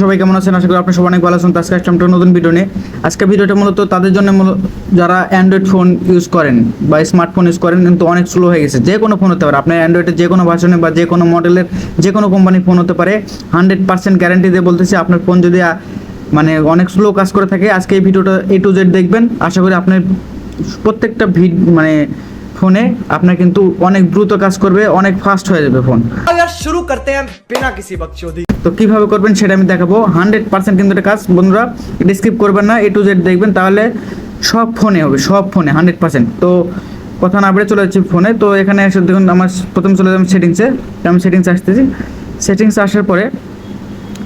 সবাই কেমন আছেন? আশা করি আপনারা সবাই অনেক ভালো আছেন। আজকে একটা নতুন ভিডিও নিয়ে। আজকে ভিডিওটা মূলত তাদের জন্য, যারা অ্যান্ড্রয়েড ফোন ইউজ করেন বা স্মার্টফোন ইউজ করেন কিন্তু অনেক স্লো হয়ে গেছে। যে কোনো ফোন হতে পারে, আপনার অ্যান্ড্রয়েডের যে কোনো ভার্সনে বা যে কোনো মডেলের যে কোনো কোম্পানির ফোন হতে পারে। 100% গ্যারান্টি দিয়ে বলতেছি, আপনার ফোন যদি মানে অনেক স্লো কাজ করে থাকে, আজকে এই ভিডিওটা A to Z দেখবেন। আশা করি আপনার প্রত্যেকটা মানে ফোনে আপনার কিন্তু অনেক দ্রুত কাজ করবে, অনেক ফাস্ট হয়ে যাবে ফোন। শুরু করতে हैं बिना किसी बकचोदी। তো কিভাবে করবেন সেটা আমি দেখাবো। 100% কিন্তু এটা কাজ। বন্ধুরা স্কিপ করবেন না, A to Z দেখবেন, তাহলে সব ফোনে হবে, সব ফোনে 100%। তো কথা না বেড়ে চলে যাচ্ছি ফোনে। তো এখানে এসে দেখুন, আমার প্রথমে চলে যাবেন সেটিংসে। আমি সেটিংসে আসতেছি। সেটিংস আসার পরে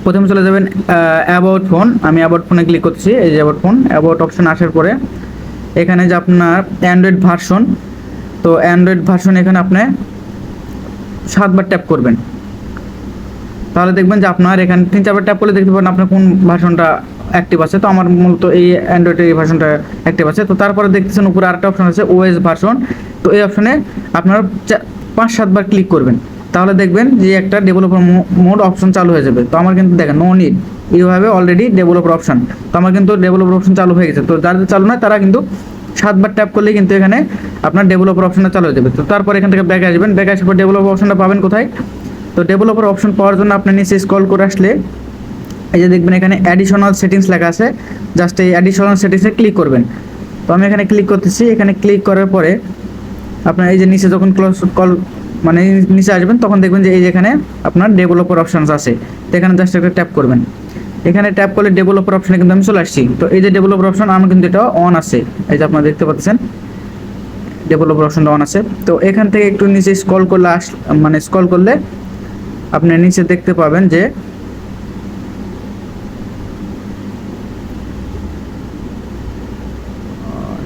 প্রথমে চলে যাবেন অ্যাবাউট ফোন। আমি অ্যাবাউট ফোনে ক্লিক করছি। এই যে অ্যাবাউট ফোন, অ্যাবাউট অপশন আসার পরে এখানে যে আপনার অ্যান্ড্রয়েড ভার্সন, তো অ্যান্ড্রয়েড ভার্সন এখানে আপনি 7বার ট্যাপ করবেন। তাহলে দেখবেন যে আপনার এখানে 3-4বার ট্যাপ করলে দেখতে পাবেন আপনার কোন ভার্সনটা অ্যাক্টিভ আছে। তো আমার মূলত এই অ্যান্ড্রয়েডের এই ভার্সনটা অ্যাক্টিভ আছে। তো তারপরে দেখতেছেন উপরে আরেকটা অপশন আছে ওএস ভার্সন। তো এই অপশনে আপনারা 5-7বার ক্লিক করবেন। তাহলে দেখবেন যে একটা ডেভেলপার মোড অপশন চালু হয়ে যাবে। তো আমার কিন্তু দেখেন নো নিড, এইভাবে অলরেডি ডেভেলপার অপশন। তো আমার কিন্তু ডেভেলপার অপশন চালু হয়ে গেছে। তো যাদের চালু নয় তারা কিন্তু 7বার ট্যাপ করলে কিন্তু এখানে আপনার ডেভেলপার অপশনটা চালু হয়ে যাবে। তো তারপর এখান থেকে ব্যাকে আসবেন। ব্যাকে আসার পর ডেভেলপার অপশনটা পাবেন কোথায়? তো ডেভেলপার অপশন পাওয়ার জন্য আপনি নিচে স্ক্রল করে আসলে এই যে দেখবেন এখানে অ্যাডিশনাল সেটিংস লেখা আছে। জাস্ট এই অ্যাডিশনাল সেটিংসে ক্লিক করবেন। তো আমি এখানে ক্লিক করতেছি। এখানে ক্লিক করার পরে আপনার এই যে নিচে যখন মানে নিচে আসবেন তখন দেখবেন যে এই যেখানে আপনার ডেভেলপার অপশনস আছে। তো এখানে জাস্ট একটা ট্যাপ করবেন। এখানে ট্যাপ করলে ডেভেলপার অপশনে কিন্তু আমি চলে আসছি। তো এই যে ডেভেলপার অপশন আমার কিন্তু এটা অন আছে। এই যে আপনারা দেখতে পাচ্ছেন ডেভেলপার অপশনটা অন আছে। তো এখান থেকে একটু নিচে স্ক্রল করলে মানে স্ক্রল করলে আপনি নিচে দেখতে পাবেন যে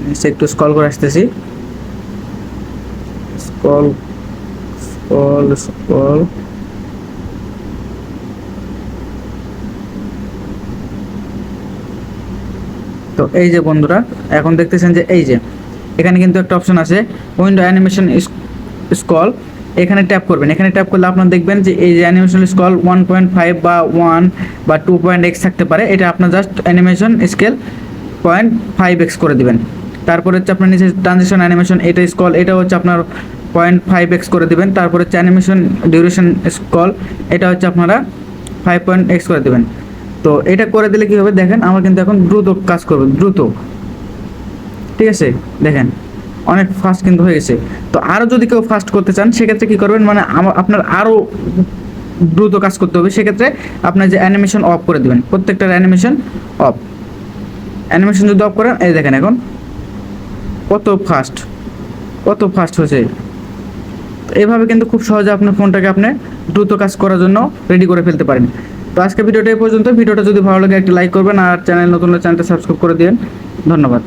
নিচে একটু স্ক্রল করে আসতেছি। স্ক্রল স্ক্রল স্ক্রল তো এই যে বন্ধুরা এখন দেখতেছেন যে এই যে এখানে কিন্তু একটা অপশন আছে উইন্ডো অ্যানিমেশন স্ক্রল। এখানে ট্যাপ করবেন। এখানে ট্যাপ করলে আপনারা দেখবেন যে এই যে অ্যানিমেশন স্ক্রল 1.5 বা 1 বা 2.x থাকতে পারে। এটা আপনার জাস্ট অ্যানিমেশন স্কেল 0.5x করে দিবেন। তারপর হচ্ছে আপনার নিচে ট্রানজিশন অ্যানিমেশন, এটা স্ক্রল, এটা হচ্ছে আপনার 0.5x করে দিবেন। তারপর হচ্ছে অ্যানিমেশন ডিউরেশন স্ক্রল, এটা হচ্ছে আপনারা 5.x করে দিবেন। তো এটা করে দিলে কী হবে দেখেন, আমার কিন্তু এখন দ্রুত কাজ করবে, দ্রুত। ঠিক আছে, দেখেন অনেক ফাস্ট কিন্তু হয়ে গেছে। তো আরও যদি কেউ ফাস্ট করতে চান সেক্ষেত্রে কী করবেন, মানে আপনার আরও দ্রুত কাজ করতে হবে। সেক্ষেত্রে আপনার যে অ্যানিমেশন অফ করে দেবেন, প্রত্যেকটার অ্যানিমেশন অফ। অ্যানিমেশন যদি অফ করেন এই দেখেন এখন কত ফাস্ট হয়েছে। এইভাবে কিন্তু খুব সহজে আপনার ফোনটাকে আপনি দ্রুত কাজ করার জন্য রেডি করে ফেলতে পারেন। তো আজকে ভিডিওটা এই পর্যন্ত। ভিডিওটা যদি ভালো লাগে একটা লাইক করবেন, আর চ্যানেল নতুন হলে চ্যানেলটা সাবস্ক্রাইব করে দিন। ধন্যবাদ।